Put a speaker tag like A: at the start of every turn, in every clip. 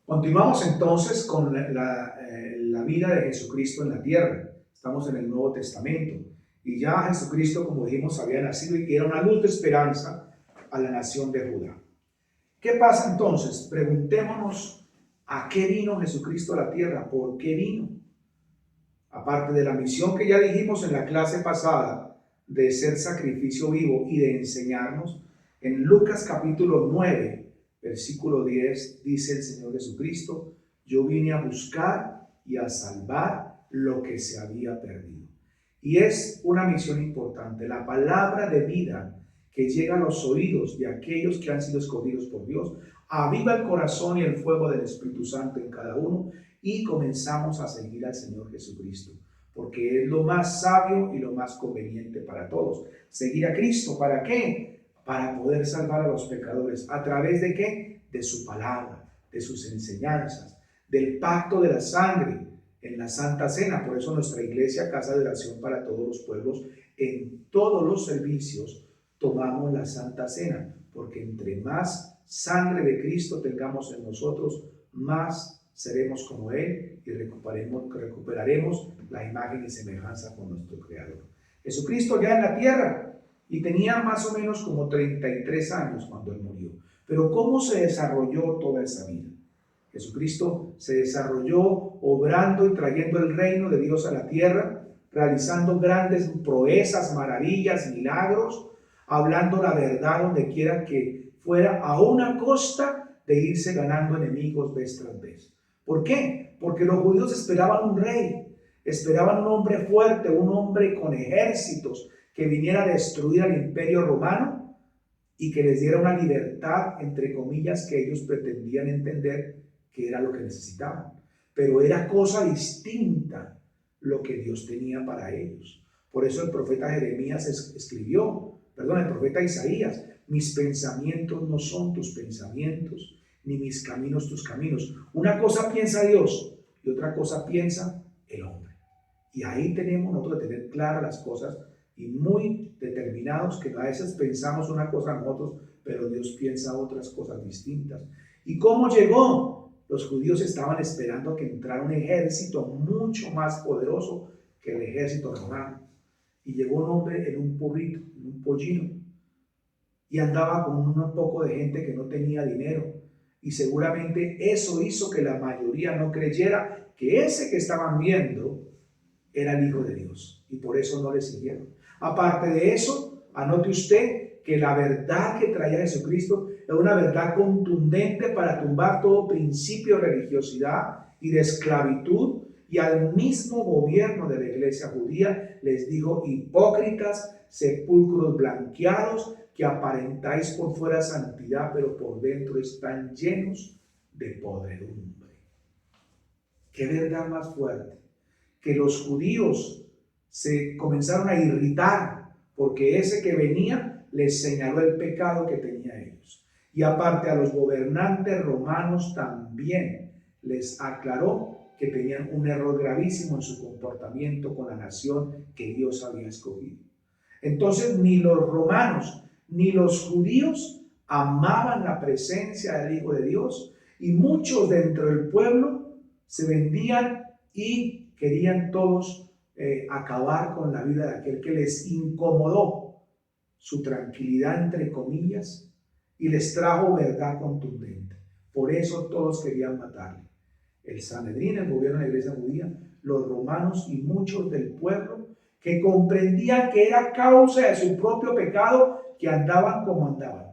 A: Continuamos entonces con la vida de Jesucristo en la tierra. Estamos en el Nuevo Testamento y ya Jesucristo, como dijimos, había nacido y era una luz de esperanza a la nación de Judá. ¿Qué pasa entonces? Preguntémonos a qué vino Jesucristo a la tierra, por qué vino. Aparte de la misión que ya dijimos en la clase pasada de ser sacrificio vivo y de enseñarnos, en Lucas capítulo 9, versículo 10, dice el Señor Jesucristo: yo vine a buscar y a salvar lo que se había perdido. Y es una misión importante. La palabra de vida que llega a los oídos de aquellos que han sido escogidos por Dios aviva el corazón y el fuego del Espíritu Santo en cada uno, y comenzamos a seguir al Señor Jesucristo, porque es lo más sabio y lo más conveniente para todos. Seguir a Cristo, ¿para qué? Para poder salvar a los pecadores. ¿A través de qué? De su palabra, de sus enseñanzas, del pacto de la sangre en la Santa Cena. Por eso nuestra iglesia, Casa de Oración para Todos los Pueblos, en todos los servicios tomamos la Santa Cena, porque entre más sangre de Cristo tengamos en nosotros, más seremos como Él y recuperaremos la imagen y semejanza con nuestro Creador. Jesucristo ya en la tierra, y tenía más o menos como 33 años cuando Él murió. Pero ¿cómo se desarrolló toda esa vida? Jesucristo se desarrolló obrando y trayendo el reino de Dios a la tierra, realizando grandes proezas, maravillas, milagros, hablando la verdad donde quiera que fuera, a una costa de irse ganando enemigos vez tras vez. ¿Por qué? Porque los judíos esperaban un rey, esperaban un hombre fuerte, un hombre con ejércitos que viniera a destruir al imperio romano y que les diera una libertad, entre comillas, que ellos pretendían entender que era lo que necesitaban. Pero era cosa distinta lo que Dios tenía para ellos. Por eso el profeta Jeremías el profeta Isaías: mis pensamientos no son tus pensamientos, ni mis caminos tus caminos. Una cosa piensa Dios y otra cosa piensa el hombre. Y ahí tenemos nosotros que tener claras las cosas y muy determinados, que a veces pensamos una cosa nosotros, pero Dios piensa otras cosas distintas. ¿Y cómo llegó? Los judíos estaban esperando a que entrara un ejército mucho más poderoso que el ejército romano. Y llegó un hombre en un burrito, en un pollino, y andaba con un poco de gente que no tenía dinero. Y seguramente eso hizo que la mayoría no creyera que ese que estaban viendo era el Hijo de Dios, y por eso no le siguieron. Aparte de eso, anote usted que la verdad que traía Jesucristo es una verdad contundente para tumbar todo principio de religiosidad y de esclavitud, y al mismo gobierno de la iglesia judía les dijo: hipócritas, sepulcros blanqueados, que aparentáis por fuera santidad, pero por dentro están llenos de podredumbre. ¿Qué verdad más fuerte? Que los judíos se comenzaron a irritar porque ese que venía les señaló el pecado que tenían ellos. Y aparte, a los gobernantes romanos también les aclaró que tenían un error gravísimo en su comportamiento con la nación que Dios había escogido. Entonces, ni los romanos ni los judíos amaban la presencia del Hijo de Dios, y muchos dentro del pueblo se vendían y querían todos acabar con la vida de aquel que les incomodó su tranquilidad, entre comillas, y les trajo verdad contundente. Por eso todos querían matarle. El Sanedrín, el gobierno de la iglesia judía, los romanos y muchos del pueblo que comprendían que era causa de su propio pecado que andaban como andaban,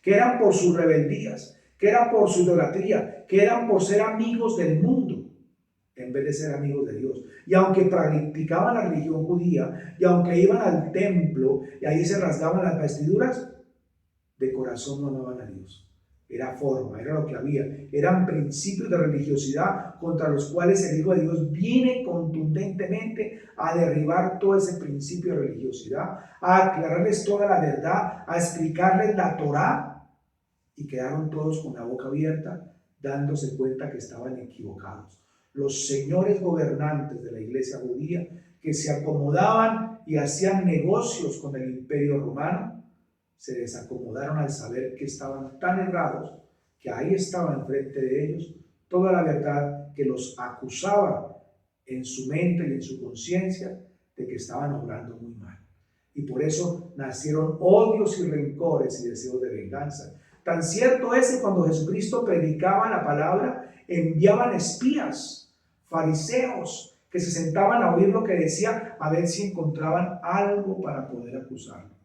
A: que eran por sus rebeldías, que eran por su idolatría, que eran por ser amigos del mundo en vez de ser amigos de Dios. Y aunque practicaban la religión judía, y aunque iban al templo y ahí se rasgaban las vestiduras, de corazón no amaban a Dios. Era forma, era lo que había. Eran principios de religiosidad contra los cuales el Hijo de Dios viene contundentemente a derribar todo ese principio de religiosidad, a aclararles toda la verdad, a explicarles la Torá, y quedaron todos con la boca abierta, dándose cuenta que estaban equivocados. Los señores gobernantes de la iglesia judía, que se acomodaban y hacían negocios con el imperio romano, se desacomodaron al saber que estaban tan errados que ahí estaba enfrente de ellos toda la verdad que los acusaba en su mente y en su conciencia de que estaban obrando muy mal. Y por eso nacieron odios y rencores y deseos de venganza. Tan cierto es que cuando Jesucristo predicaba la palabra, enviaban espías, fariseos, que se sentaban a oír lo que decía, a ver si encontraban algo para poder acusarlo.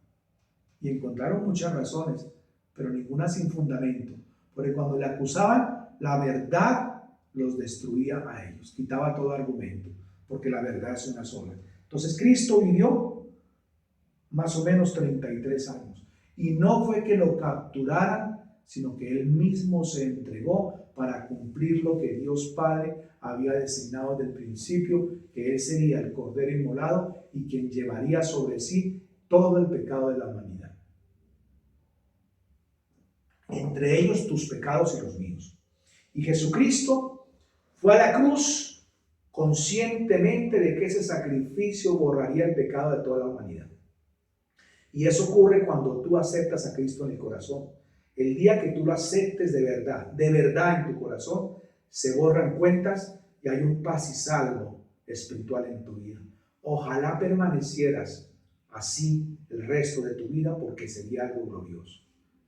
A: Y encontraron muchas razones, pero ninguna sin fundamento. Porque cuando le acusaban, la verdad los destruía a ellos, quitaba todo argumento, porque la verdad es una sola. Entonces Cristo vivió más o menos 33 años. Y no fue que lo capturaran, sino que Él mismo se entregó para cumplir lo que Dios Padre había designado desde el principio, que Él sería el Cordero inmolado y quien llevaría sobre sí todo el pecado de la humanidad. Entre ellos tus pecados y los míos. Y Jesucristo fue a la cruz conscientemente de que ese sacrificio borraría el pecado de toda la humanidad. Y eso ocurre cuando tú aceptas a Cristo en el corazón. El día que tú lo aceptes de verdad en tu corazón, se borran cuentas y hay un paz y salvo espiritual en tu vida. Ojalá permanecieras así el resto de tu vida, porque sería algo glorioso.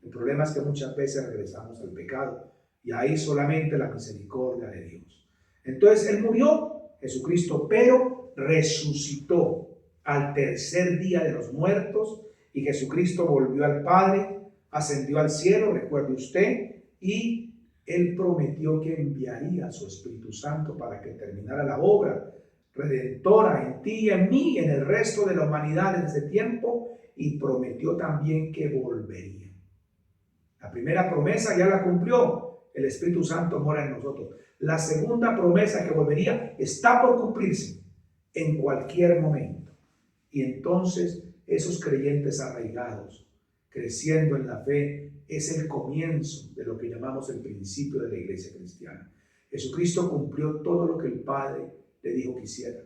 A: El problema es que muchas veces regresamos al pecado y ahí solamente la misericordia de Dios. Entonces Él murió, Jesucristo, pero resucitó al tercer día de los muertos, y Jesucristo volvió al Padre, ascendió al cielo, recuerde usted, y Él prometió que enviaría a su Espíritu Santo para que terminara la obra redentora en ti y en mí y en el resto de la humanidad en ese tiempo, y prometió también que volvería. La primera promesa ya la cumplió, el Espíritu Santo mora en nosotros. La segunda promesa, que volvería, está por cumplirse en cualquier momento. Y entonces esos creyentes arraigados, creciendo en la fe, es el comienzo de lo que llamamos el principio de la iglesia cristiana. Jesucristo cumplió todo lo que el Padre le dijo que hiciera.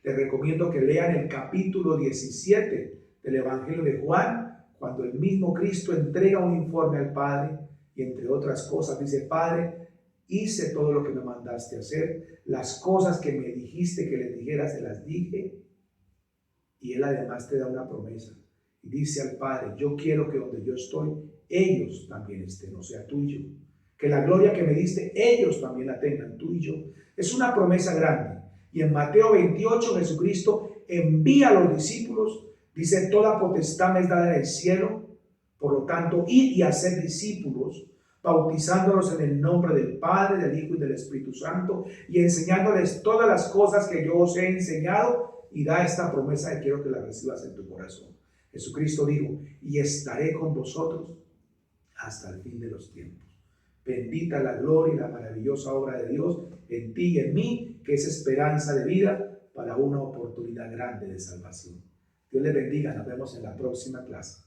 A: Les recomiendo que lean el capítulo 17 del Evangelio de Juan, cuando el mismo Cristo entrega un informe al Padre y entre otras cosas dice: Padre, hice todo lo que me mandaste hacer, las cosas que me dijiste que les dijera se las dije. Y Él además te da una promesa y dice al Padre: yo quiero que donde yo estoy, ellos también estén, o sea, tú y yo. Que la gloria que me diste, ellos también la tengan, tú y yo. Es una promesa grande. Y en Mateo 28, Jesucristo envía a los discípulos, dice: toda potestad me es dada en el cielo, por lo tanto, id y haced discípulos, bautizándolos en el nombre del Padre, del Hijo y del Espíritu Santo, y enseñándoles todas las cosas que yo os he enseñado. Y da esta promesa y quiero que la recibas en tu corazón. Jesucristo dijo: y estaré con vosotros hasta el fin de los tiempos. Bendita la gloria y la maravillosa obra de Dios en ti y en mí, que es esperanza de vida para una oportunidad grande de salvación. Dios les bendiga, nos vemos en la próxima clase.